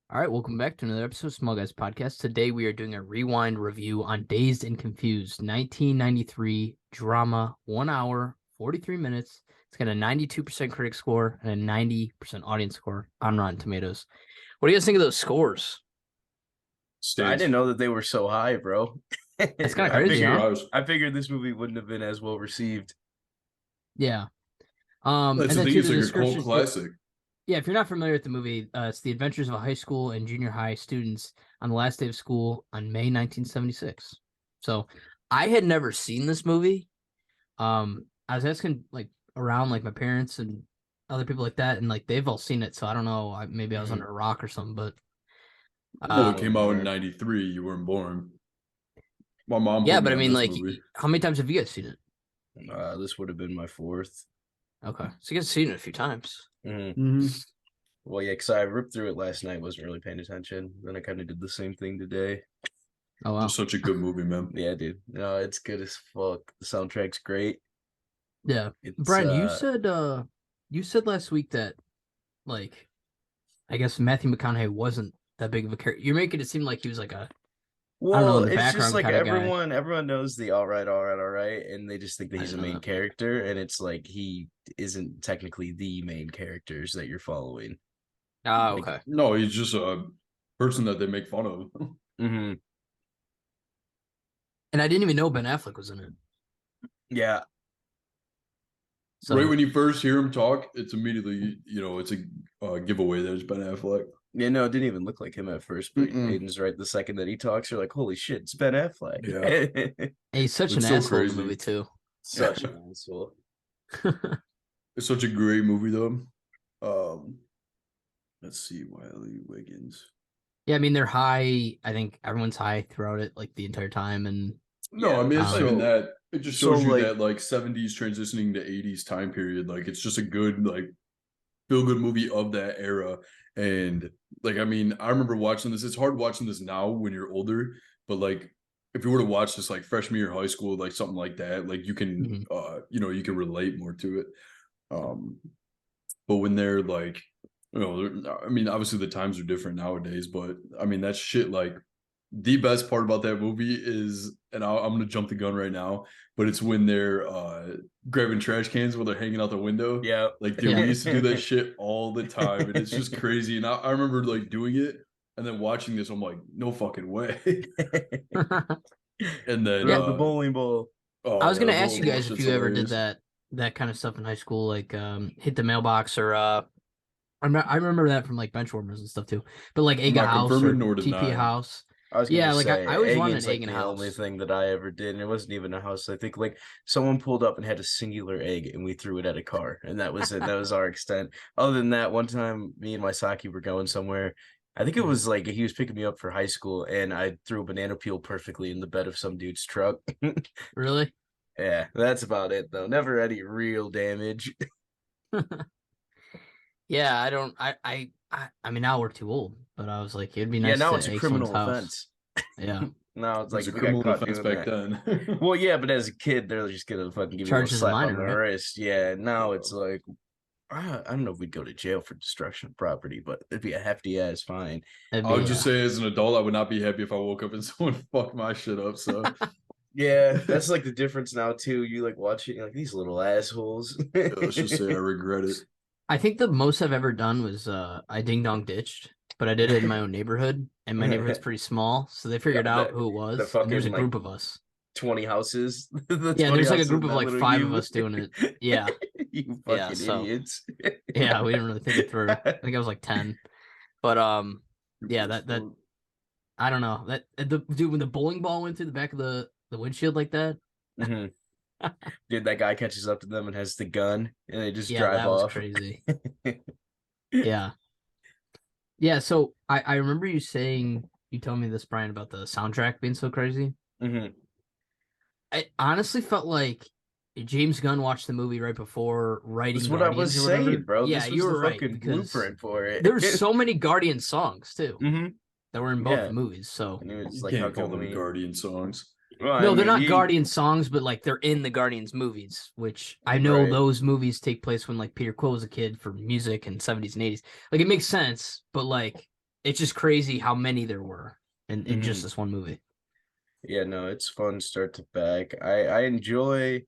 All right, welcome back to another episode of Small Guys Podcast. Today we are doing a rewind review on Dazed and Confused, 1993 drama, 1 hour, 43 minutes. It's got a 92% critic score and a 90% audience score on Rotten Tomatoes. What do you guys think of those scores? I didn't know that they were so high, bro. That's kind of crazy, huh? I figured this movie wouldn't have been as well received. Yeah. That's and the then thing, too, it's the like a description. cult classic. Yeah, if you're not familiar with the movie, it's the adventures of a high school and junior high students on the last day of school on May 1976. So I had never seen this movie. I was asking around my parents and other people like that, and they've all seen it. So I don't know. Maybe I was under a rock or something, but Well, it came out in '93. You weren't born. My mom. yeah, put but me I on mean, this movie. how many times have you guys seen it? This would have been my fourth. Okay, so you guys have seen it a few times. Mm-hmm. Well, yeah, because I ripped through it last night, wasn't really paying attention. Then I kind of did the same thing today. Oh wow, Just such a good movie, man. Yeah, dude. No, it's good as fuck. The soundtrack's great. yeah. It's, Brian, you said last week that I guess Matthew McConaughey wasn't that big of a character. You're making it seem like he was like a Well, in the it's just background like kinda guy. everyone knows the all right, and they just think that he's a main character, and it's like he isn't technically the main characters that you're following. Ah, okay. No, he's just a person that they make fun of. Mm-hmm. And I didn't even know Ben Affleck was in it. Yeah. So Right when you first hear him talk, it's immediately, it's a giveaway that it's Ben Affleck. Yeah, no, it didn't even look like him at first, but Mm-mm. Aiden's right. The second that he talks, you're like, holy shit, it's Ben Affleck. Yeah. he's such an It's so asshole in the crazy. movie too. Such an asshole. It's such a great movie, though. Let's see, Wiley Wiggins. Yeah, I mean they're high. I think everyone's high throughout it, the entire time. And No, I mean it's not even that. It just shows you like- that 70s transitioning to 80s time period. It's just a good feel good movie of that era. And I mean, I remember watching this. It's hard watching this now when you're older, but if you were to watch this freshman year of high school, something like that, you can you can relate more to it. But when they're I mean, obviously the times are different nowadays, but I mean that shit the best part about that movie is, and I'm gonna jump the gun right now, but it's when they're grabbing trash cans while they're hanging out the window. Yeah. We used to do that shit all the time, and it's just crazy. And I remember doing it and then watching this, I'm like, no fucking way. And then the bowling ball. Oh, I was gonna the ask you bowling guys ball if shit's you ever did hilarious. that kind of stuff in high school, hit the mailbox or I remember that from Benchwarmers and stuff too. But Egg not House or confirming nor TP denying. House. I was gonna say, I always wanted an egg egging's in a the house. only thing that I ever did, and it wasn't even a house. I think someone pulled up and had a singular egg, and we threw it at a car, and that was it. That was our extent. Other than that, one time me and my Saki were going somewhere. I think it was he was picking me up for high school, and I threw a banana peel perfectly in the bed of some dude's truck. Really? Yeah, that's about it though. Never any real damage. Yeah, I don't. I mean, now we're too old, but I was like, it'd be nice. Yeah, now to it's a egg criminal someone's house. offense. Yeah. No, it's It's a we got criminal caught offense doing back that. then. Well, yeah, but as a kid, they're just gonna fucking give Charged you a as a slap minor, on the right? wrist. Yeah, now it's I don't know if we'd go to jail for destruction of property, but it'd be a hefty ass fine. That'd I be, would just say, as an adult, I would not be happy if I woke up and someone fucked my shit up. So Yeah, that's the difference now too. You watch it, you're these little assholes. let's just say I regret it. I think the most I've ever done was I ding dong ditched, but I did it in my own neighborhood, and my neighborhood's pretty small, so they figured out who it was. And there's a group of us. 20 houses. Yeah, there's a group of 5 of us doing it. Yeah. You fucking idiots. Yeah, we didn't really think it through. I think I was 10. But yeah, that I don't know. Dude, when the bowling ball went through the back of the windshield like that. Mm-hmm. Dude, that guy catches up to them and has the gun, and they just drive that off. Was crazy. Yeah. Yeah, so I remember you told me this, Brian, about the soundtrack being so crazy. Mm-hmm. I honestly felt like James Gunn watched the movie right before writing. That's what I was saying, bro. Yeah, this was you were the right, fucking blueprint for it. There's so many Guardian songs too that were in both Yeah. the movies. So And it was You can't call them Guardian songs. Well, no, they're not Guardian songs, but they're in the Guardians movies, which I know those movies take place when Peter Quill was a kid for music in 70s and 80s. It makes sense, but it's just crazy how many there were in just Mhm. this one movie. Yeah, no, it's fun start to back. I enjoy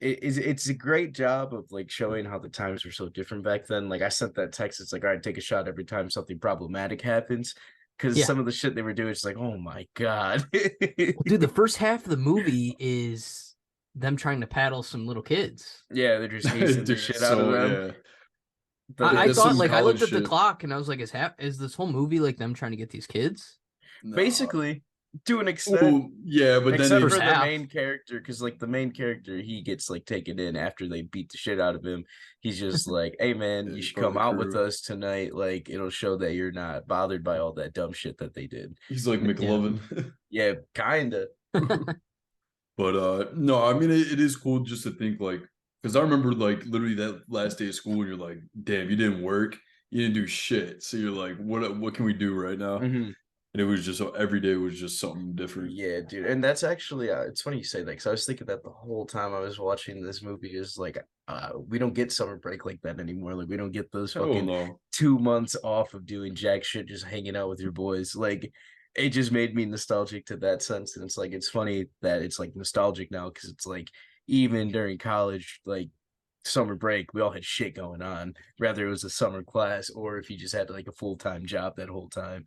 it's a great job of like showing how the times were so different back then. Like I sent that text, it's like, all right, take a shot every time something problematic happens. Because Yeah. some of the shit they were doing, it's like, oh my God. Well, dude, the first half of the movie is them trying to paddle some little kids. Yeah, they're just hazing the Dude, shit out of so them. yeah. The I That's thought some like I college looked at the shit. clock and I was like, is this whole movie like them trying to get these kids? Nah. basically to an extent. Oh, yeah, but then Except it's First for the half. main character, because like the main character, he gets like taken in after they beat the shit out of him. He's just like, "Hey man, yeah, you he's should part of come the out with crew. us tonight. Like it'll show that you're not bothered by all that dumb shit that they did." He's like And it's Yeah. McLovin. yeah, kinda. But no, I mean it is cool just to think like because I remember like literally that last day of school and you're like, damn, you didn't work, you didn't do shit. So you're like, what can we do right now? Mhm. And it was just every day was just something different. Yeah, dude, and that's actually it's funny you say that because I was thinking that the whole time I was watching this movie is like we don't get summer break like that anymore. Like we don't get those Hell fucking no. 2 months off of doing jack shit, just hanging out with your boys. Like it just made me nostalgic to that sense, and it's like it's funny that it's like nostalgic now because it's like even during college, like summer break, we all had shit going on. Whether it was a summer class or if you just had like a full-time job that whole time.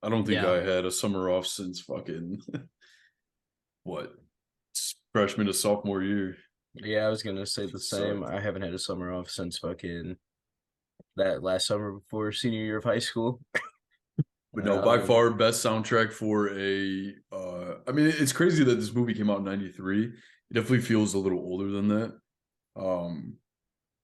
I don't think Yeah. I had a summer off since fucking what freshman to sophomore year. Yeah, I was gonna say the same. Sucked. I haven't had a summer off since fucking that last summer before senior year of high school. But no, by Um, far best soundtrack for a I mean it's crazy that this movie came out in 93. It definitely feels a little older than that. Um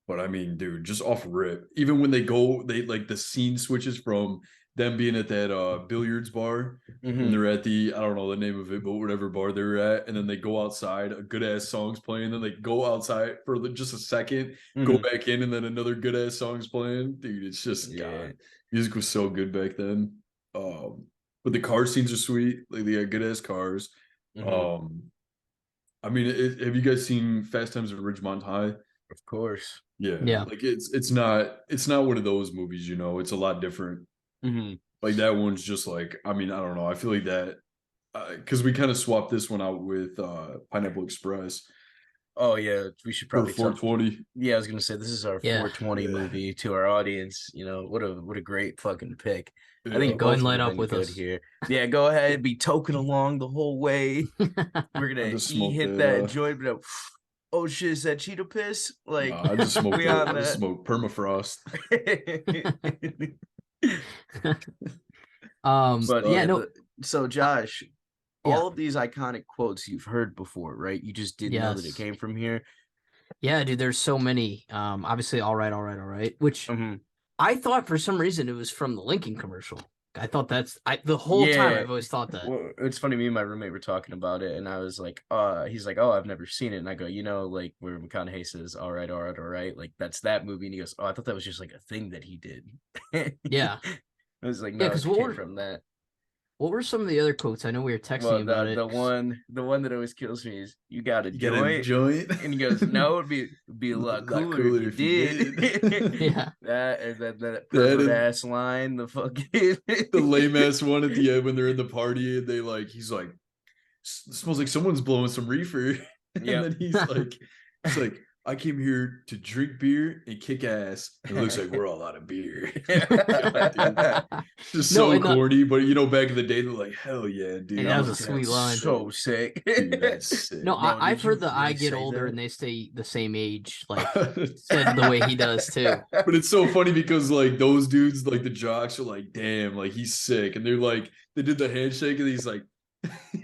but I mean, dude, just off rip. Even when they like the scene switches from them being at that billiards bar when mhm, they're at the I don't know the name of it, but whatever bar they're at, and then they go outside, a good ass song's playing, then they go outside for just a second, go mhm. back in, and then another good ass song's playing. Dude, it's just Yeah. God. Music was so good back then. But the car scenes are sweet. Like they got good ass cars. Mhm. Um, I mean, have you guys seen Fast Times at Ridgemont High? Of course. Yeah, Yeah. like it's not one of those movies, it's a lot different. Mhm. Like that one's just like I mean, I don't know. I feel like that because we kind of swapped this one out with Pineapple Express Oh yeah, we should for probably talk. 420. Yeah, I was gonna say this is our Yeah. 420 Yeah. movie to our audience. What a great fucking pick. I Yeah. think Yeah. Go ahead both and would light have up been with good us. here. Yeah, go ahead, be token along the whole way. We're I gonna just e smoked hit that that joint, but oh shit, is that Cheeto piss? Like nah, I just smoked we it. on I just that. smoked permafrost. But Yeah, yeah, no. so Uh, Josh, yeah. all of these iconic quotes you've heard before, right? You just didn't know that it Yes. came from here. Yeah, dude, there's so many. Obviously, all right, all right, all right. Which Hmm. I thought for some reason it was from the Lincoln commercial. I thought I the whole time Yeah. I've always thought that. Well, it's funny, me and my roommate were talking about it, and I was like, he's like, oh, I've never seen it. And I go, like where McConaughey says, all right, all right, all right, like that's that movie. And he goes, oh, I thought that was just like a thing that he did. Yeah. I was like, Yeah, no, because it came from that. what were some of the other quotes? I know we were texting Well, about the it. the one the one that always kills me is you got a You got a joint, joint? and he goes, no, it'd be a lot Lot cooler if cooler you if you did. did. Yeah. That and then that That pervert and ass line, the fucking the lame ass one at the end when they're in the party and he's like, smells like someone's blowing some reefer. And Yep. then he's like, I came here to drink beer and kick ass. And it looks like we're all out of beer. God, dude. Just No, so and corny, but back in the day, they're like, hell yeah, dude. and I that was was a like, that's sweet line. So sick. dude, that's No, sick. Bro, I've did you heard the I really get say older that? and they stay the same age, like But said the way he does too. it's so funny because like those dudes, like the jocks are like, damn, like he's sick. And they're like, they did the handshake and he's like,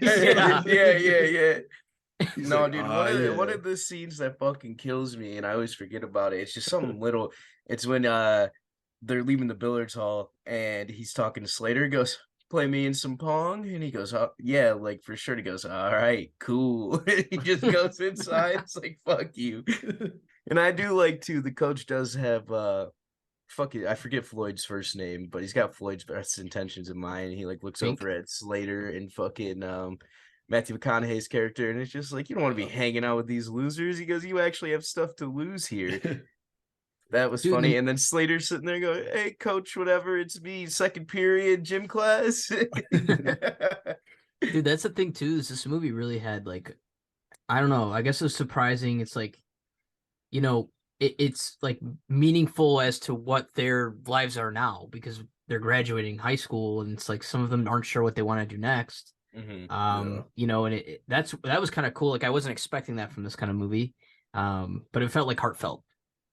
Yeah, Yeah. yeah. he's No, like, dude, ah, one yeah. of the scenes that fucking kills me, and I always forget about it. It's just something little. It's when they're leaving the billiards hall, and he's talking to Slater. He goes, "Play me in some pong," and he goes, "Oh, yeah, like for sure." He goes, "All right, cool." He just goes inside. It's like, "Fuck you." And I do like too. The coach does have fuck it, I forget Floyd's first name, but he's got Floyd's best intentions in mind. He like looks over Pink. at Slater and fucking Matthew McConaughey's character, and it's just like you don't want to be hanging out with these losers. He goes, "You actually have stuff to lose here." That was Dude, funny. And then Slater's sitting there going, "Hey, coach, whatever, it's me, second period, gym class." Dude, that's the thing too. Is this movie really had like, I don't know. I guess it was surprising. It's like, it's like meaningful as to what their lives are now because they're graduating high school, and it's like some of them aren't sure what they want to do next. Mhm. And that was kind of cool. Like I wasn't expecting that from this kind of movie, but it felt like heartfelt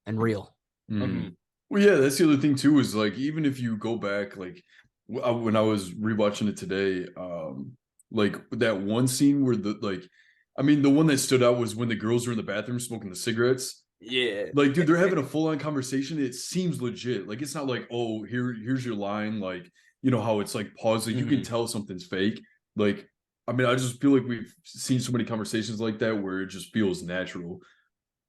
and real. Mhm. Well, yeah, that's the other thing too. Is like even if you go back, like when I was rewatching it today, like that one scene where the one that stood out was when the girls are in the bathroom smoking the cigarettes. Yeah. Like, dude, they're having a full on conversation. It seems legit. Like, it's not like, oh, here's your line. Like, you know how it's like pause. Like, you can tell something's fake. Like, I mean, I just feel like we've seen so many conversations like that where it just feels natural.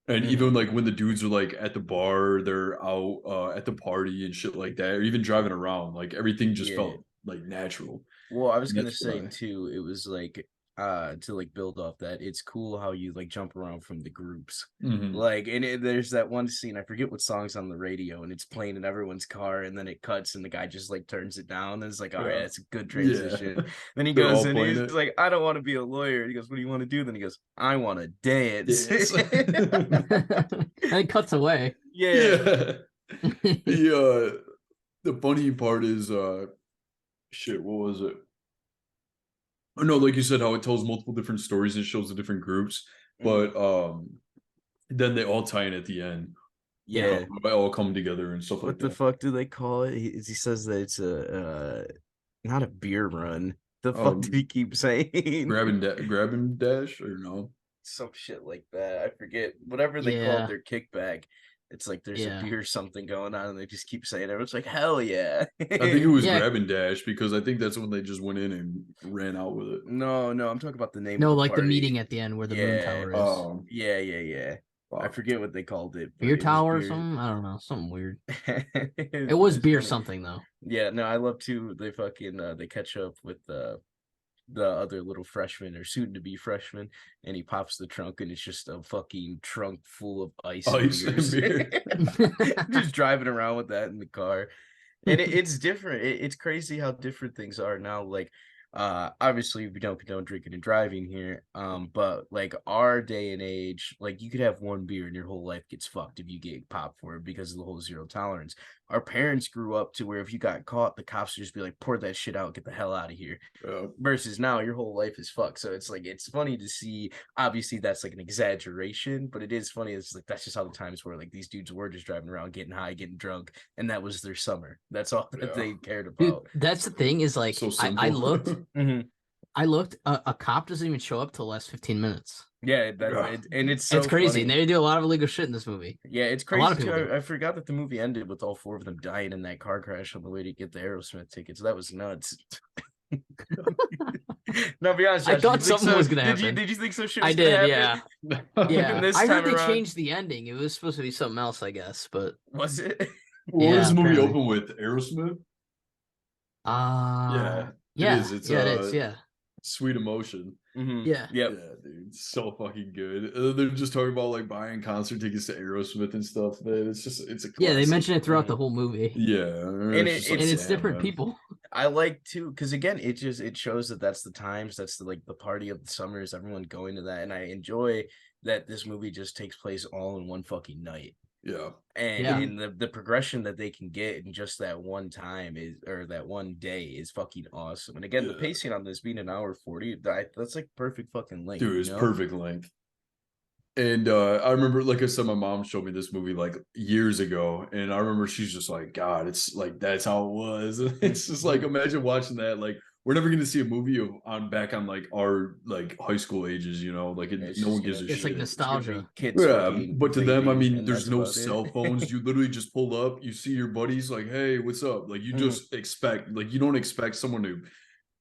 And even like when the dudes are like at the bar, they're out at the party and shit like that, or even driving around, like everything just Yeah. felt like natural. Well, I was And gonna that's say why. too, it was like to like build off that, it's cool how you like jump around from the groups. Mhm. Like, and there's that one scene, I forget what song's on the radio, and it's playing in everyone's car, and then it cuts, and the guy just like turns it down, and it's like, all right, Yeah. that's a good Yeah. transition. Then he They're goes all and playing he's it. like, I don't want to be a lawyer. He goes, what do you want to do? Then he goes, I want to dance. Yes. And it cuts away. Yeah. Yeah. The funny part is shit, what was it? Oh no, like you said, how it tells multiple different stories and shows the different groups, but then they all tie in at the end. Yeah. They all come together and stuff like What the that. fuck do they call it? He says that it's a not a beer run. The fuck did he keep saying? Grab and dash or no? Some shit like that. I forget. Whatever they called Yeah. their kickback. It's like there's a Yeah. beer something going on, and they just keep saying it. It's like hell yeah. I think it was Yeah. grab and dash because I think that's when they just went in and ran out with it. No, I'm talking about the name No, of the like the party. meeting at the end where the moon tower is. Yeah. I Fuck. forget what they called it. But Beer it was tower or beer. something? I don't know. Something weird. It was was beer funny. something though. Yeah, no, I love to they fucking they catch up with the other little freshman or soon to be freshman, and he pops the trunk and it's just a fucking trunk full of ice and Ice and beers. beer. Just driving around with that in the car. And it's different. It's crazy how different things are now. Like obviously we don't condone drinking and driving here. But like our day and age, like you could have one beer and your whole life gets fucked if you get popped for it because of the whole zero tolerance. Our parents grew up to where if you got caught, the cops would just be like, pour that shit out, get the hell out of here. Versus now your whole life is fucked. So it's like it's funny to see. Obviously that's like an exaggeration, but it is funny. It's like that's just how the times were. Like these dudes were just driving around getting high, getting drunk, and that was their summer. That's all that they cared about. Dude, that's the thing is like So I simple. looked Mhm. a cop doesn't even show up till the last 15 minutes. Yeah, and it's so It's crazy. funny. They do a lot of illegal shit in this movie. Yeah, it's A crazy lot of too. people do. I forgot that the movie ended with all four of them dying in that car crash on the way to get the Aerosmith tickets. That was nuts. No, be honest, I Josh, thought did you think something was gonna Did you happen. think so? Shit I was gonna did, happen? yeah. Yeah. This I time heard they around, changed the ending. It was supposed to be something else, I guess, but was it? What Yeah, does the movie apparently. open with? Aerosmith? Yeah. It is. It's it is, yeah. Sweet Emotion. Mhm. Yeah. Yep. Yeah, dude, it's so fucking good. They're just talking about like buying concert tickets to Aerosmith and stuff, man. It's a classic. Yeah, they mention it throughout the Mhm. whole movie. Yeah, And just like, And it's damn, different man. people. I like too, because again, it shows that that's the times, that's the like the party of the summers, everyone going to that, and I enjoy that this movie just takes place all in one fucking night. Yeah. And Yeah. in the progression that they can get in just that one time or that one day is fucking awesome. And again, the pacing on this being an hour 40, that's like perfect fucking length. Dude, it's perfect length. And I remember, like I said, my mom showed me this movie like years ago, and I remember she's just like, God, it's like that's how it was. It's just like imagine watching that. Like we're never gonna see a movie on back on like our like high school ages, you know, like no one gives a It's shit. like nostalgia. Kids, Yeah, fucking but to them, I vaping, mean, and there's that's no about it. cell phones. You literally just pull up, you see your buddies, like, hey, what's up? Like you just expect, like you don't expect someone to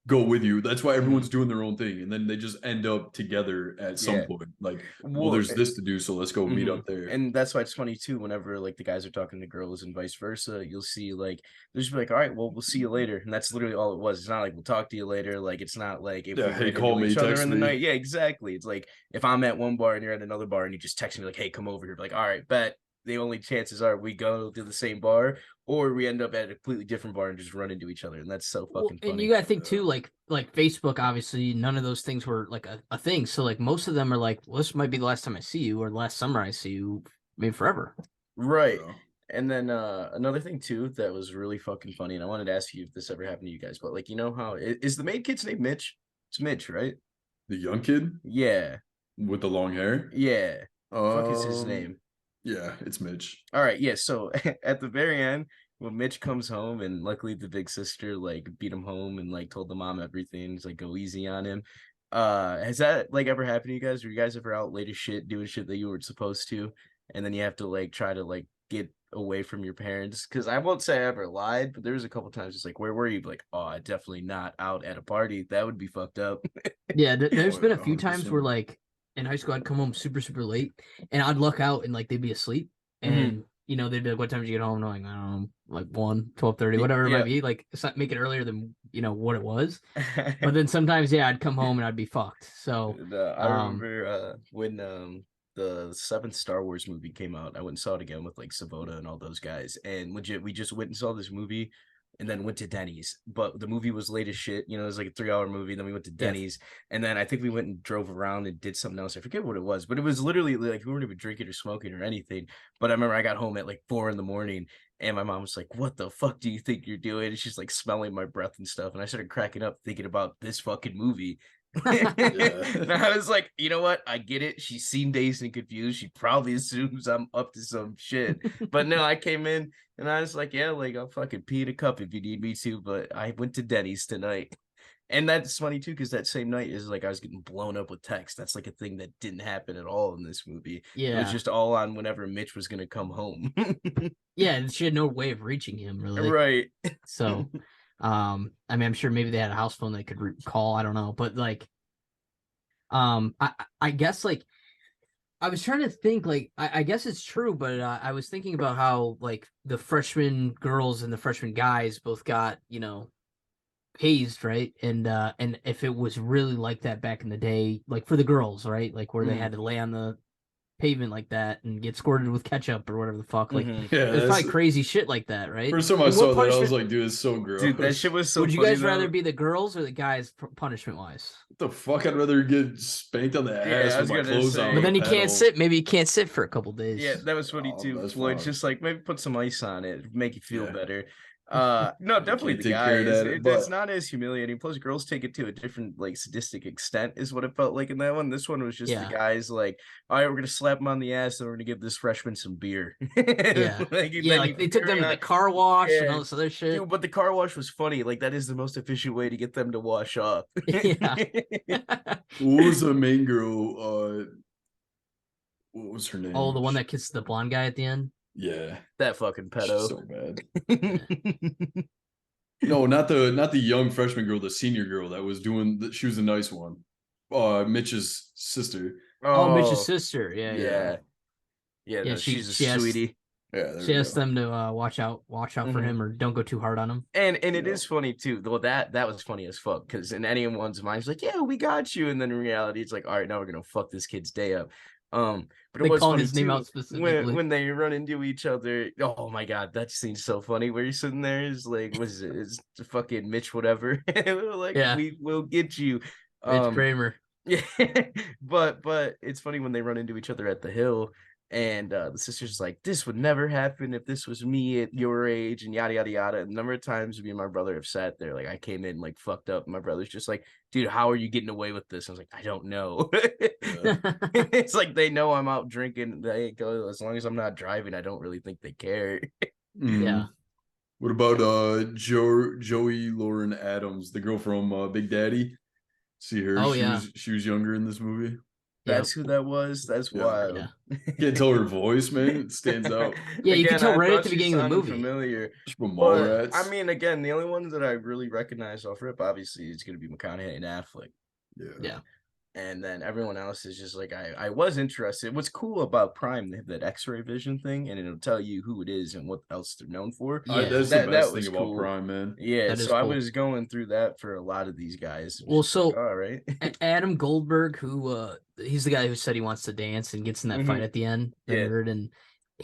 go with you. That's why everyone's doing their own thing, and then they just end up together at some point. Like, well, there's this to do, so let's go meet up there. And that's why it's funny too. Whenever like the guys are talking to girls and vice versa, you'll see like they'll just be like, "All right, well, we'll see you later," and that's literally all it was. It's not like we'll talk to you later. Like it's not like if we hey, ran call into me, each other text in the me. night. Yeah, exactly. It's like if I'm at one bar and you're at another bar and you just text me like, "Hey, come over here," like, "All right, bet." the only chances are we go to the same bar or we end up at a completely different bar and just run into each other, and that's so fucking and funny. you gotta think too, like Facebook, obviously none of those things were like a thing. So like most of them are like, well, this might be the last time I see you, or the last summer I see you, maybe forever. Right. Yeah. And then another thing too that was really fucking funny, and I wanted to ask you if this ever happened to you guys, but like, you know how is the main kid's name Mitch? It's Mitch, right? The young kid Yeah. with the long hair. Yeah. Fuck is his name? Yeah, it's Mitch. All right, yeah. So at the very end, when Mitch comes home, and luckily the big sister like beat him home and like told the mom everything, it's like go easy on him. Has that like ever happened to you guys? Were you guys ever out late as shit doing shit that you weren't supposed to, and then you have to like try to like get away from your parents? Because I won't say I ever lied, but there was a couple times it's like, where were you? Like, oh, I definitely not out at a party. That would be fucked up. Yeah, there's been a few 100%. times where like in high school I'd come home super super late, and I'd look out and like they'd be asleep, and they'd be like, "What time did you get home?" And I'm like, I don't know, like 1, 12:30, whatever it Yeah. might be. Like it's not make it earlier than what it was. But then sometimes, yeah, I'd come home and I'd be fucked. So And, I remember when the seventh Star Wars movie came out, I went and saw it again with like Savoda and all those guys, and legit, we just went and saw this movie, and then went to Denny's. But the movie was late as shit. It was like a 3-hour movie. Then we went to Denny's, and then I think we went and drove around and did something else. I forget what it was, but it was literally like we weren't even drinking or smoking or anything. But I remember I got home at like 4 in the morning. And my mom was like, "What the fuck do you think you're doing?" And she's like smelling my breath and stuff. And I started cracking up thinking about this fucking movie. And I was like, you know what? I get it. She's seen Dazed and Confused. She probably assumes I'm up to some shit. But no, I came in and I was like, yeah, like I'll fucking pee in a cup if you need me to. But I went to Denny's tonight. And that's funny too, because that same night is like I was getting blown up with text. That's like a thing that didn't happen at all in this movie. It was yeah, just all on whenever Mitch was gonna come home. yeah, and she had no way of reaching him really. Right. So, I mean, I'm sure maybe they had a house phone they could call. I don't know, but like, I guess like I was trying to think like I guess it's true, but I was thinking about how like the freshman girls and the freshman guys both got hazed, right? And if it was really like that back in the day, like for the girls, right? Like where they had to lay on the pavement like that and get squirted with ketchup or whatever the fuck. Like Yeah, there's that's probably crazy shit like that, right? first time I And saw what that, I was punishment like, dude, it's so gross. Dude, that shit was so would you funny, guys rather though. be the girls or the guys punishment wise? What the fuck? I'd rather get spanked on the Yeah, ass I with was my gonna clothes say. on. But then with he a can't pedal. sit. Maybe he can't sit for a couple days. Yeah, that was funny Oh, too. that's Floyd's fine. just like maybe put some ice on it, make you feel Yeah. better. No, definitely can't the take care of guys. that, It's but- not as humiliating. Plus, girls take it to a different like sadistic extent, is what it felt like in that one. This one was just Yeah. the guys like, all right, we're gonna slap him on the ass, and we're gonna give this freshman some beer. Yeah. like, Yeah, like they took them to the car wash and all this other shit. Dude, but the car wash was funny. Like that is the most efficient way to get them to wash up. Yeah. What was the main girl? What was her name? Oh, the one that kissed the blonde guy at the end. Yeah, That fucking she's pedo. so bad. No, not the young freshman girl, the senior girl that was doing. She was the nice one. Mitch's sister. Oh, Mitch's sister. Yeah, yeah. yeah. Yeah, Yeah, no, she- she's a she asked- sweetie. Yeah, there She we asked go. them to watch out for Mhm. him or don't go too hard on him. And it Yeah. is funny too. Though that was funny as fuck, because in anyone's mind, it's like, yeah, we got you. And then in reality, it's like, all right, now we're gonna fuck this kid's day up. But it They was call funny his name too, out specifically. when they run into each other. Oh my god, that scene's so funny. Where you're sitting there is like, what is it? It's fucking Mitch, whatever. We're like, Yeah. we will get you. Mitch Kramer. Yeah, but it's funny when they run into each other at the hill, and the sister's like, "This would never happen if this was me at your age," and yada yada yada. And a number of times, me and my brother have sat there, like I came in like fucked up. And my brother's just like, "Dude, how are you getting away with this?" I was like, "I don't know." It's like they know I'm out drinking. They go as long as I'm not driving. I don't really think they care. Yeah. What about Joey Lauren Adams, the girl from Big Daddy? See her? Oh, she yeah. was she was younger in this movie. That's who that was. That's Yeah. wild. Yeah. Can't tell her voice, man. It stands out. Yeah, you can tell I right at thought the she beginning of the sounded movie. Familiar. She's from But, Mallrats. I mean, again, the only ones that I really recognize off rip, obviously, is going to be McConaughey and Affleck. Yeah. And then everyone else is just like, I was interested. What's cool about Prime, they have that X-ray vision thing, and it'll tell you who it is and what else they're known for. Yeah. That's That- the that best was thing about cool. Prime, man. Yeah, That is so I cool. was going through that for a lot of these guys. It was Well, just so like, all right. Adam Goldberg, who he's the guy who said he wants to dance and gets in that fight Mhm. at the end, the Yeah. nerd, and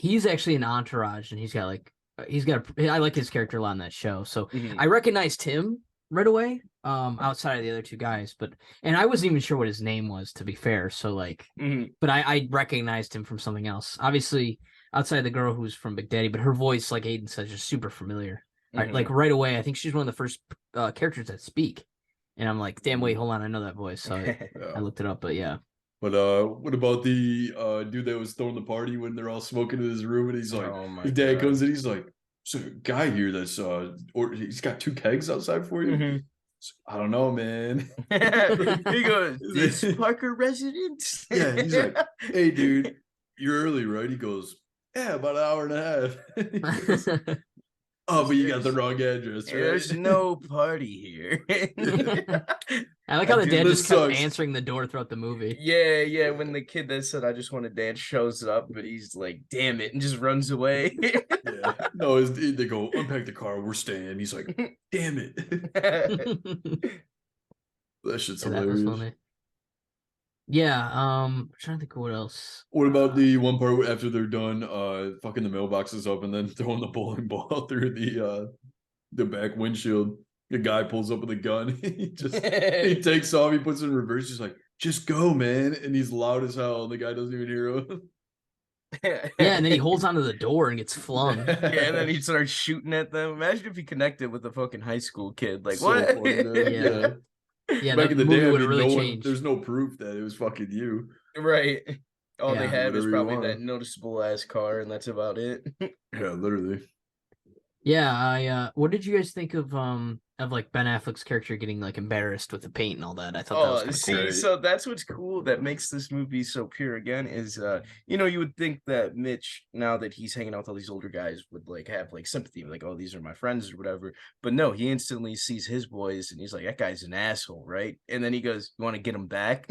he's actually an Entourage, and I like his character a lot on that show. So Mhm. I recognized him right away, outside of the other two guys, and I wasn't even sure what his name was, to be fair. So like, Mhm. but I recognized him from something else. Obviously, outside the girl who's from Big Daddy, but her voice, like Aiden says, is super familiar. Like Mhm. right away, I think she's one of the first characters that speak, and I'm like, damn, wait, hold on, I know that voice. So I Yeah. looked it up, but yeah. But what about the dude that was throwing the party when they're all smoking in his room and he's like, Oh my his dad God. comes in, he's like, "There's a guy here that's or he's got 2 kegs outside for you." Mhm. I don't know, man. He goes, "This Parker residence?" Yeah, he's like, "Hey, dude, you're early, right?" He goes, "Yeah, about an hour and a half." He goes, "Oh, but you got the wrong address, right?" There's no party here. I like how the Dude, dad this just kept sucks. answering the door throughout the movie. Yeah. When the kid that said, "I just want to dance," shows up, but he's like, "Damn it," and just runs away. Yeah. No, they go, "Unpack the car, we're staying." He's like, "Damn it." That shit's Yeah, that was hilarious. funny. Yeah, I'm trying to think of what else. What about the one part where after they're done fucking the mailboxes up and then throwing the bowling ball through the back windshield? The guy pulls up with a gun. He takes off, he puts it in reverse, he's like, "Just go, man." And he's loud as hell, and the guy doesn't even hear him. Yeah, and then he holds onto the door and gets flung. Yeah, and then he starts shooting at them. Imagine if he connected with a fucking high school kid. Like, So what? funny, dude. Yeah. Yeah, Back the in the movie day, I would have mean, really no one, changed. there's no proof that it was fucking you. Right. All they Yeah. have is Whatever you probably want. that noticeable ass car, and that's about it. Yeah, literally. Yeah, what did you guys think of like Ben Affleck's character getting like embarrassed with the paint and all that? I thought that was Oh, kind of see, cool. Right. so that's what's cool that makes this movie so pure again is you would think that Mitch, now that he's hanging out with all these older guys, would like have like sympathy, like, oh, these are my friends or whatever. But no, he instantly sees his boys and he's like, that guy's an asshole, right? And then he goes, "You want to get him back?"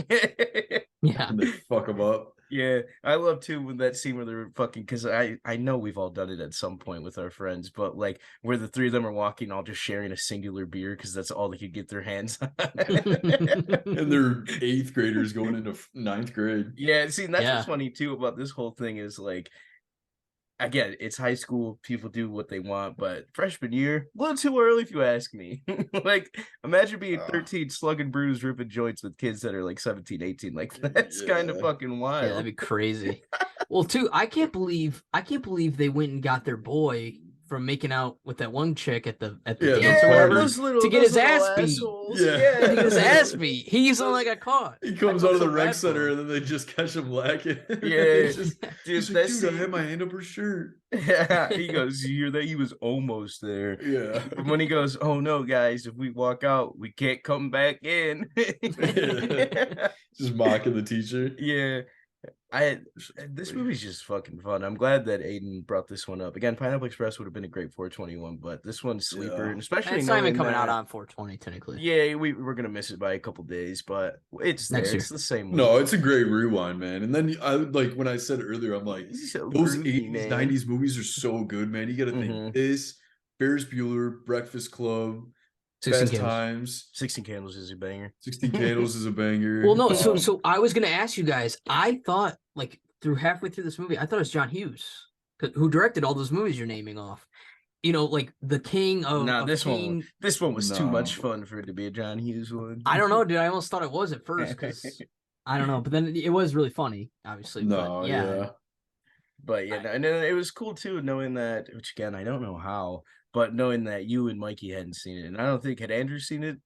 Yeah. And they fuck him up. Yeah, I love too when that scene where they're fucking, because I know we've all done it at some point with our friends, but like where the three of them are walking, all just sharing a singular beer because that's all they could get their hands on. And they're 8th graders going into 9th grade. Yeah, see, and that's Yeah. what's funny too about this whole thing is like, again, it's high school, people do what they want, but freshman year, a little too early if you ask me. Like, imagine being 13, slugging brews, ripping joints with kids that are like 17, 18. Like, that's kind of Yeah. fucking Yeah, wild. that'd be crazy. Well, too, I can't believe they went and got their boy from making out with that one chick at the Yeah, dance the or whatever party. to get his ass beat. assholes. Yeah. To get his ass beat. He's the one that got caught. He I comes felt out of the so rec bad for center him. and then they just catch him lacking. Yeah. He's just, Dude, he's like, that "Dude, I scene- had my hand up her shirt." Yeah, he goes, "You hear that? He was almost there." Yeah. And when he goes, "Oh no, guys, if we walk out, we can't come back in." Just mocking the teacher. Yeah. This movie's just fucking fun. I'm glad that Aiden brought this one up. Again, Pineapple Express would have been a great 421, but this one's sleeper, Yeah. and especially It's not even knowing coming out that- on 420 technically. Yeah, we're gonna miss it by a couple days, but it's Next there. year. It's the same. No, movie. it's a great rewind, man. And then I like when I said earlier, I'm like, It's so those groovy, 80s, man. 90s movies are so good, man. You got to think Mhm. this, Ferris Bueller, Breakfast Club, 16 Fast Candles. Times, 16 Candles is a banger. 16 Candles is a banger. Well, no, so I was gonna ask you guys. I thought like halfway through this movie, I thought it was John Hughes who directed all those movies you're naming off. You know, like the King of No, of this King. one was too much No. fun for it to be a John Hughes one. I don't know, dude. I almost thought it was at first because I don't know, but then it was really funny, obviously. No, but yeah. But yeah, and then it was cool too knowing that, which again I don't know how, but knowing that you and Mikey hadn't seen it, and I don't think had Andrew seen it.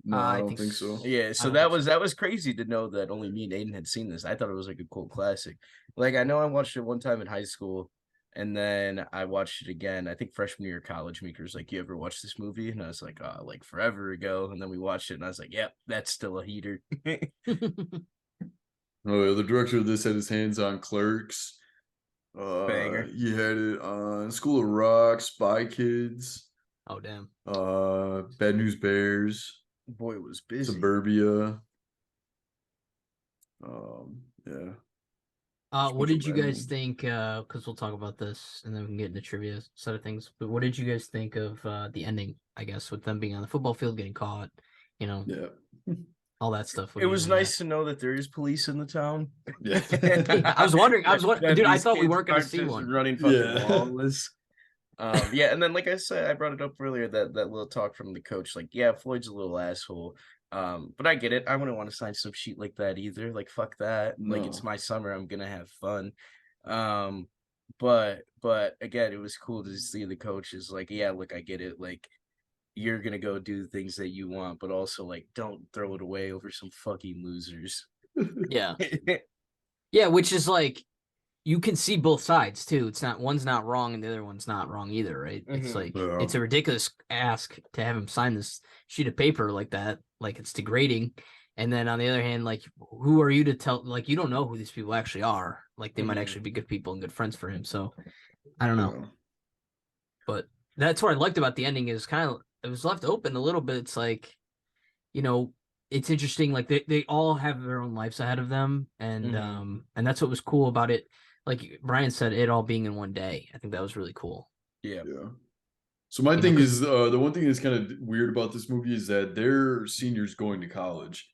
No, I I don't think think so. Yeah, I so don't that think was that was crazy to know that only me and Aiden had seen this. I thought it was like a cult classic. Like I know I watched it one time in high school, and then I watched it again. I think freshman year of college. Meeker's like, "You ever watch this movie?" And I was like, "Oh, like forever ago." And then we watched it, and I was like, "Yep, that's still a heater." Oh, yeah, the director of this had his hands on Clerks. Banger. He had it on School of Rock, Spy Kids, Oh damn. Bad News Bears, Boy, it was busy. Suburbia. Yeah. What did you guys random. think? Because we'll talk about this and then we can get into trivia side of things. But what did you guys think of the ending? I guess with them being on the football field, getting caught, you know, Yeah. all that stuff. It was nice to know that there is police in the town. Yeah. I was wondering, That dude. I these thought we kids weren't going to aren't see just one. running fucking Yeah. lawless. Yeah, and then like I said, I brought it up earlier that little talk from the coach, like, yeah, Floyd's a little asshole. But I get it. I wouldn't want to sign some shit like that either. Like, fuck that. Like, it's No. my summer. I'm gonna have fun. But again, it was cool to see the coaches like, yeah, look, I get it. Like, you're gonna go do the things that you want, but also like, don't throw it away over some fucking losers. Yeah, yeah, which is like you can see both sides too. It's not one's not wrong and the other one's not wrong either, right? It's Mhm. like Yeah. it's a ridiculous ask to have him sign this sheet of paper like that, like it's degrading. And then on the other hand, like who are you to tell? Like you don't know who these people actually are. Like they might Mhm. actually be good people and good friends for him. So I don't know, Yeah. but that's what I liked about the ending is kind of it was left open a little bit. It's like, you know, it's interesting. Like they all have their own lives ahead of them, Mhm. and that's what was cool about it. Like Brian said, it all being in one day. I think that was really cool. Yeah. Yeah. So my You know, thing 'cause- is, the one thing that's kind of weird about this movie is that they're seniors going to college,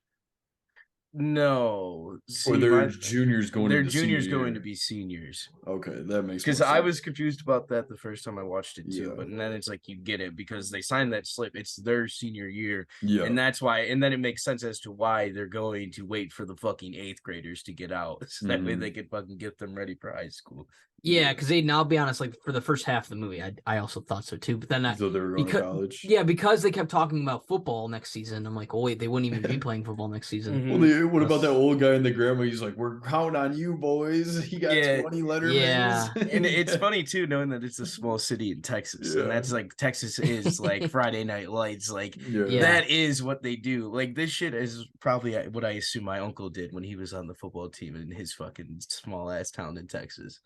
No, or see, they're juniors going they're into senior juniors going year. to be seniors. Okay, that makes Because more I sense. was confused about that the first time I watched it too, Yeah. but then it's like you get it because they signed that slip. It's their senior year, Yeah. and that's why. And then it makes sense as to why they're going to wait for the fucking 8th graders to get out, so that way Mhm. they can fucking get them ready for high school. yeah, because I'll be honest, like for the first half of the movie, I also thought so too. But then So they were going to college. because they kept talking about football next season, I'm like, oh wait, they wouldn't even be playing football next season. Well, what about that old guy and the grandma? He's like, "We're counting on you, boys. He got Yeah. 20 letter Yeah. And it's funny too, knowing that it's a small city in Texas, and that's Yeah. like Texas is like Friday Night Lights, like Yeah. that is what they do. Like this shit is probably what I assume my uncle did when he was on the football team in his fucking small ass town in Texas.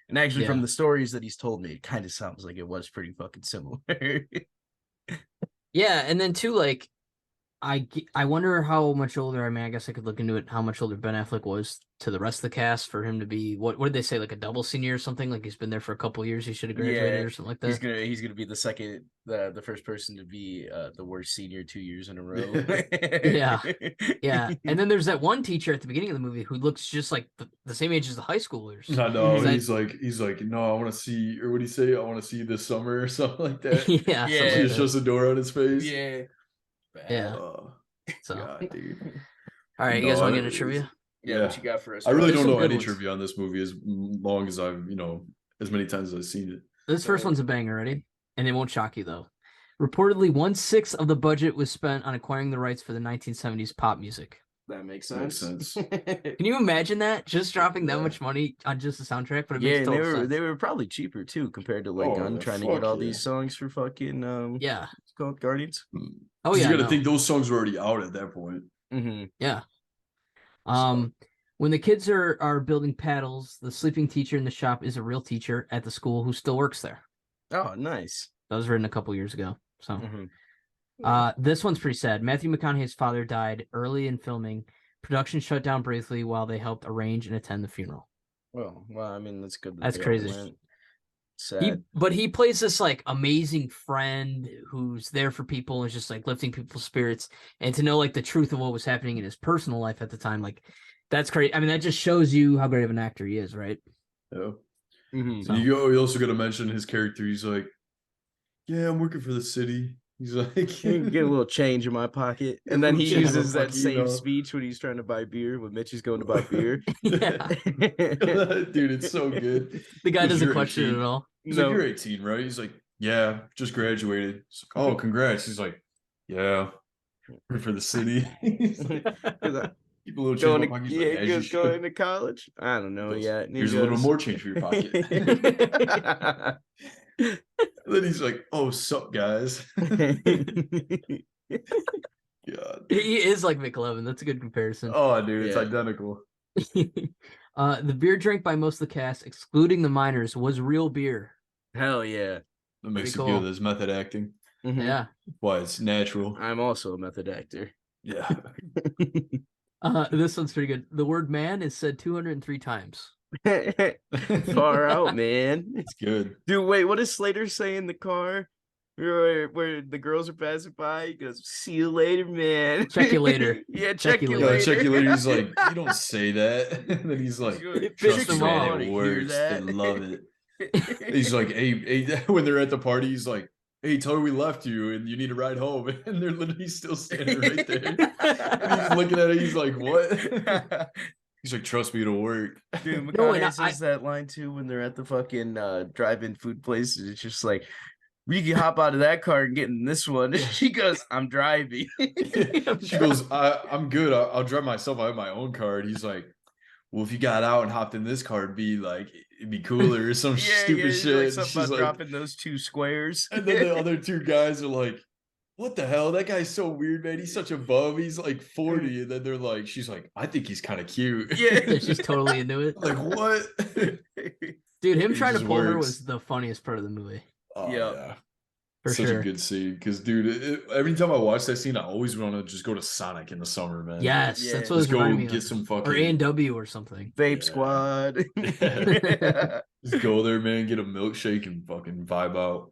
And actually, Yeah. from the stories that he's told me, it kind of sounds like it was pretty fucking similar. Yeah, and then too, like I wonder how much older. I mean, I guess I could look into it. How much older Ben Affleck was to the rest of the cast for him to be what did they say, like a double senior or something? Like he's been there for a couple of years. He should have graduated or something like that. He's gonna be the first person to be the worst senior 2 years in a row. Yeah. Yeah, and then there's that one teacher at the beginning of the movie who looks just like the same age as the high schoolers. I know. Mhm. He's like, no, I want to see, or what do you say? I want to see you this summer or something like that. Yeah, Yeah. something He like just that. shuts the door on his face. Yeah. Yeah. Oh, So, God, dude. all right, you No, guys want to I- get into trivia? Yeah, what you got for us? I really There's don't some know good any ones. trivia on this movie as long as I've, as many times as I've seen it. This first one's a banger, ready? And it won't shock you though. Reportedly, 1/6 of the budget was spent on acquiring the rights for the 1970s pop music. That makes Makes sense. sense. Can you imagine that? Just dropping that Yeah. much money on just the soundtrack, but it Yeah, makes and total sense. they were probably cheaper too compared to like Oh, I'm yeah, trying to get fuck all yeah. these songs for fucking Yeah. it's called Guardians. Oh 'Cause yeah. you got to no. think those songs were already out at that point. Mm-hmm. Yeah. When the kids are building paddles, the sleeping teacher in the shop is a real teacher at the school who still works there. Oh, nice. That was written a couple years ago. So, Mm-hmm. this one's pretty sad. Matthew McConaughey's father died early in filming. Production shut down briefly while they helped arrange and attend the funeral. Well, I mean that's good. That's they all crazy. went. Sad. But he plays this like amazing friend who's there for people and is just like lifting people's spirits, and to know like the truth of what was happening in his personal life at the time, like that's great. I mean, that just shows you how great of an actor he is, right? Yeah. Mm-hmm. So- You also got to mention his character. He's like, yeah, I'm working for the city. He's like, Get a little change in my pocket, Get a and then he little change in my uses that pocket, same speech when he's trying to buy beer. When Mitch is going to buy beer. Yeah. Dude, it's so good. The guy Because doesn't you're question it 18. at all. He's No. like, you're 18, right? He's like, yeah, just graduated. He's like, oh, congrats. He's like, yeah, working for the city. He's like, keep a little change in my pocket. He's like, as you should. going to college. I don't know He goes, yet. Here's a little more change for your pocket. And then he's like, oh, sup, guys. God. He is like McLovin. That's a good comparison. Oh, dude, it's Yeah. identical. The beer drank by most of the cast, excluding the minors, was real beer. Hell yeah. That makes it Pretty cool. good. There's method acting. Mhm. Yeah. Why? It's natural. I'm also a method actor. Yeah. This one's pretty good. The word man is said 203 times. Far out, man. It's good. Dude, wait, what does Slater say in the car? where the girls are passing by. He goes, "See you later, man." Check you later. Yeah, Check you you later. Check you later. He's like, you don't say that. And then he's like, It trust pissed me, him man, off. wanna it hear works. They that. love it. He's like, hey, when they're at the party, he's like, hey, tell her we left you and you need a ride home. And they're literally still standing right there. And he's looking at it. He's like, what? He's like, trust me, it'll work. Dude, No, and McConaughey says that line too when they're at the fucking drive-in food places. It's just like, we can hop out of that car and get in this one. She goes, "I'm driving." She goes, I'm good. I'll drive myself. I have my own car. And he's like, well, if you got out and hopped in this car, it'd be cooler or some stupid he's shit. like And something she's about like, dropping those 2 squares. and then the other 2 guys are like, what the hell? That guy's so weird, man. He's such a bum. He's like 40. And then they're like, she's like, I think he's kind of cute. Yeah. She's totally into it. Like, what? Dude, him It trying to just pull her works. was the funniest part of the movie. Oh, Yep. yeah. For Such sure. a good scene. Because, dude, every time I watch that scene, I always want to just go to Sonic in the summer, man. Yes, Yeah. that's what Let's it's go reminding me get of. some Or fucking A&W or something. Vape Yeah. Squad. Just go there, man, get a milkshake and fucking vibe out.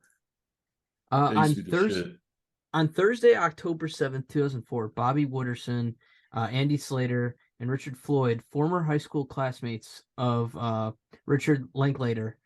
That On used to be the Thursday, shit. on Thursday, October 7th, 2004, Bobby Wooderson, Andy Slater, and Richard Floyd, former high school classmates of Richard Linklater,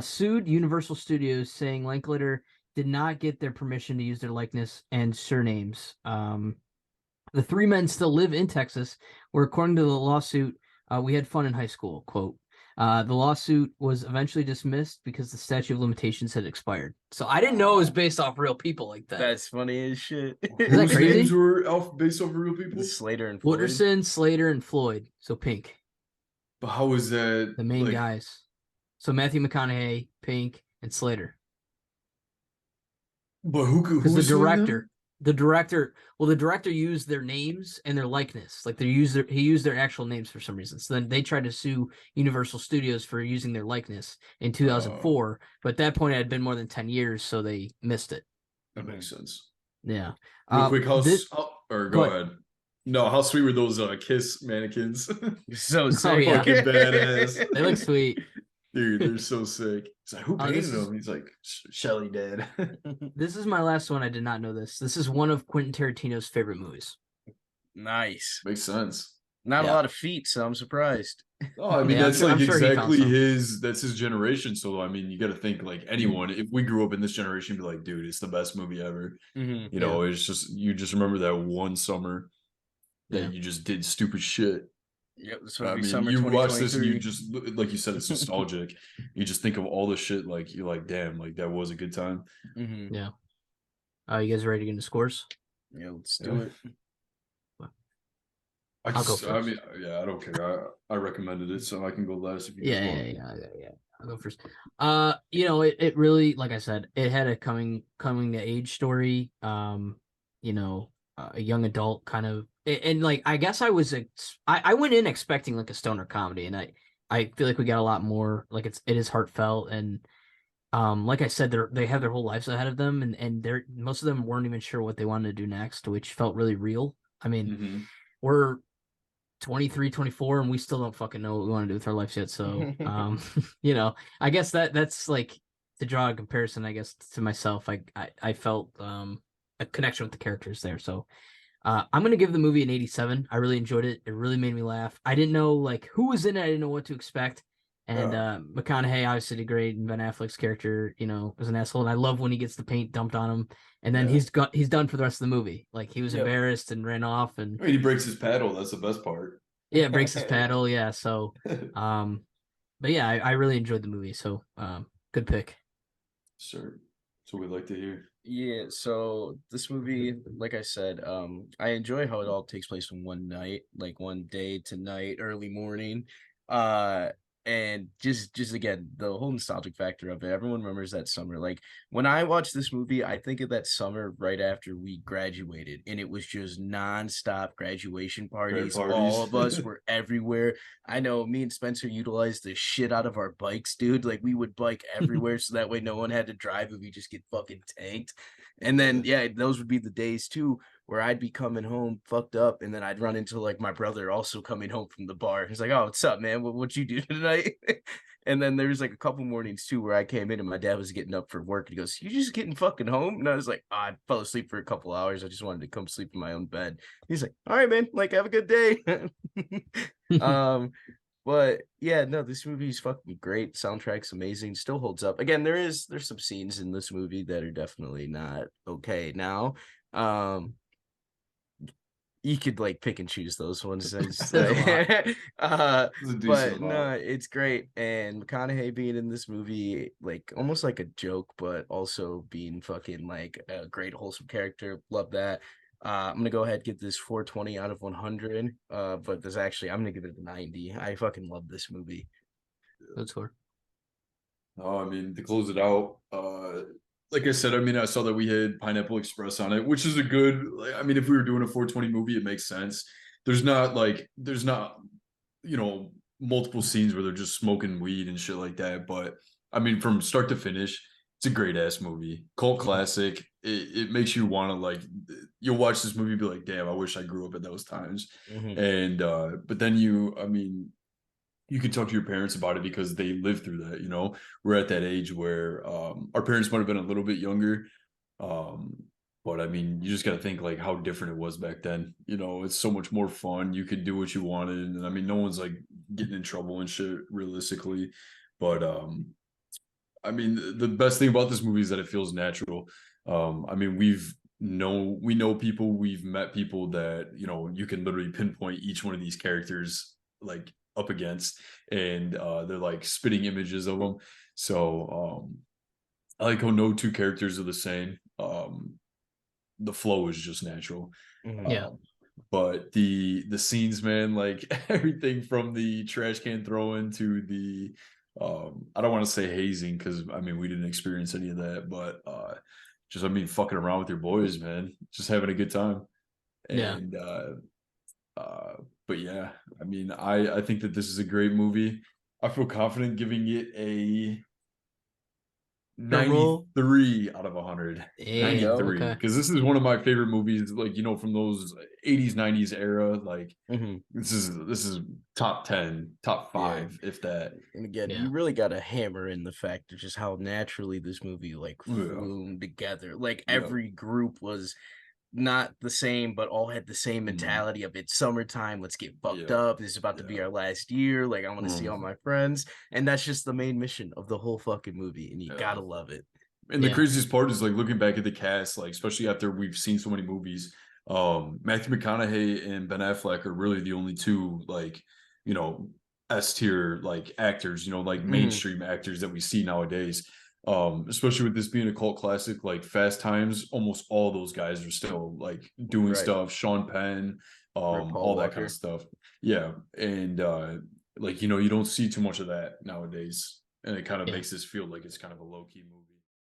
sued Universal Studios, saying Linklater did not get their permission to use their likeness and surnames. The 3 men still live in Texas, where, according to the lawsuit, we had fun in high school, quote. The lawsuit was eventually dismissed because the statute of limitations had expired. So I didn't know it was based off real people like that. That's funny as shit. Is that Whose crazy? names were based off of real people? Slater and Floyd. Wooderson, Slater, and Floyd. So Pink, But how was that? the main like, guys. So Matthew McConaughey, Pink, and Slater. But who Because the was suing them? director used their names and their likeness. Like he used their actual names for some reason. So then they tried to sue Universal Studios for using their likeness in 2004. But at that point, it had been more than 10 years, so they missed it. That makes sense. Yeah. Real quick, go go ahead. No, how sweet were those Kiss mannequins? So sick. yeah. Fucking badass. They look sweet. Dude, they're so sick. It's like, who This painted is- them? He's like, Shelly did. This is my last one. I did not know this. This is one of Quentin Tarantino's favorite movies. Nice. Makes sense. Not Yeah. a lot of feet, so I'm surprised. Oh, I mean, Yeah, that's I'm like sure he found exactly some. that's his generation. So, I mean, you got to think like anyone, if we grew up in this generation, be like, dude, it's the best movie ever. Mm-hmm. You know, it's just, you just remember that one summer that Yeah. you just did stupid shit. Yep, this I would be mean, summer you watch this and you 2023. just, like you said, it's nostalgic. You just think of all the shit, like, you're like, damn, like that was a good time. Mm-hmm. Yeah. You guys ready to get into scores? Yeah, let's do Yeah. it. I'll go I first. mean, yeah, I don't care. I recommended it, so I can go last if you Yeah, want. yeah. I'll go first. It really, like I said, it had a coming to age story. A young adult kind of, and like I guess I went in expecting like a stoner comedy, and I feel like we got a lot more. Like it is heartfelt, and like I said, they have their whole lives ahead of them, and most of them weren't even sure what they wanted to do next, which felt really real. I mean, Mhm. we're 23, 24, and we still don't fucking know what we want to do with our lives yet. So, I guess that's like, to draw a comparison, I guess, to myself, I felt a connection with the characters there. So, I'm going to give the movie an 87. I really enjoyed it. It really made me laugh. I didn't know like who was in it. I didn't know what to expect. And McConaughey obviously did great, and Ben Affleck's character, was an asshole. And I love when he gets the paint dumped on him, and then he's done for the rest of the movie. Like he was embarrassed and ran off, and I mean, he breaks his paddle. That's the best part. yeah, breaks his paddle. Yeah, so but yeah, I really enjoyed the movie. So good pick. Sure. That's what we like to hear. Yeah, so this movie, like I said, I enjoy how it all takes place in one night, like one day to night, early morning. And just again, the whole nostalgic factor of it. Everyone remembers that summer. Like when I watch this movie, I think of that summer right after we graduated, and it was just nonstop graduation parties. All of us were everywhere. I know me and Spencer utilized the shit out of our bikes, dude. Like we would bike everywhere, so that way no one had to drive and we just get fucking tanked. And then those would be the days too where I'd be coming home fucked up, and then I'd run into like my brother also coming home from the bar. He's like, "Oh, what's up, man? What you do tonight?" And then there's like a couple mornings too where I came in and my dad was getting up for work. And he goes, "You just getting fucking home?" And I was like, I fell asleep for a couple hours. I just wanted to come sleep in my own bed. He's like, "All right, man. Like, have a good day." um, but yeah, no, this movie is fucking great. Soundtrack's amazing. Still holds up. Again, there's some scenes in this movie that are definitely not okay now. You could like pick and choose those ones. There's a lot. It's a decent But amount. no, it's great. And McConaughey being in this movie, like almost like a joke, but also being fucking like a great wholesome character. Love that. I'm gonna go ahead and get this 420 out of 100. But there's actually I'm gonna give it a 90. I fucking love this movie. Good score. Oh, I mean, to close it out, like I said, I mean, I saw that we had Pineapple Express on it, which is a good, like, I mean, if we were doing a 420 movie, it makes sense. There's not, multiple scenes where they're just smoking weed and shit like that. But I mean, from start to finish, it's a great ass movie, cult classic. It makes you want to like, you'll watch this movie, be like, damn, I wish I grew up at those times. Mhm. And but then I mean, you can talk to your parents about it because they lived through that. We're at that age where our parents might have been a little bit younger, um but I mean, you just got to think like how different it was back then. It's so much more fun. You could do what you wanted, and I mean, no one's like getting in trouble and shit realistically. But I mean, the best thing about this movie is that it feels natural. I mean, we know people, we've met people that you can literally pinpoint each one of these characters like up against, and they're like spitting images of them. So I like how no two characters are the same. The flow is just natural. Mhm. Yeah. But the scenes, man, like everything from the trash can throwing to the I don't want to say hazing, because I mean we didn't experience any of that, but just I mean fucking around with your boys, man, just having a good time. Yeah. And but yeah, I mean, I think that this is a great movie. I feel confident giving it a Drum roll. 93 out of 100. There you Hey, go. 93, okay. because this is one of my favorite movies, like from those 80s 90s era. Like Mhm. this is top 10, top Yeah. 5, if that. And again, Yeah. you really got to hammer in the fact of just how naturally this movie like Yeah. flew together. Like Yeah. every group was not the same, but all had the same Mhm. mentality of it's summertime. Let's get fucked Yeah. up. This is about to be Yeah. our last year. Like I want to see all Mhm. my friends, and that's just the main mission of the whole fucking movie. And you Yeah. gotta love it. And the Yeah. craziest part is like looking back at the cast, like especially after we've seen so many movies, Matthew McConaughey and Ben Affleck are really the only two like, you know, S tier like actors, like Mhm. mainstream actors that we see nowadays. Especially with this being a cult classic, like Fast Times, almost all those guys are still like doing Right. stuff. Sean Penn, Or Paul all that kind of Walker. stuff. Yeah. And like, you don't see too much of that nowadays. And it kind of Yeah. makes this feel like it's kind of a low-key movie.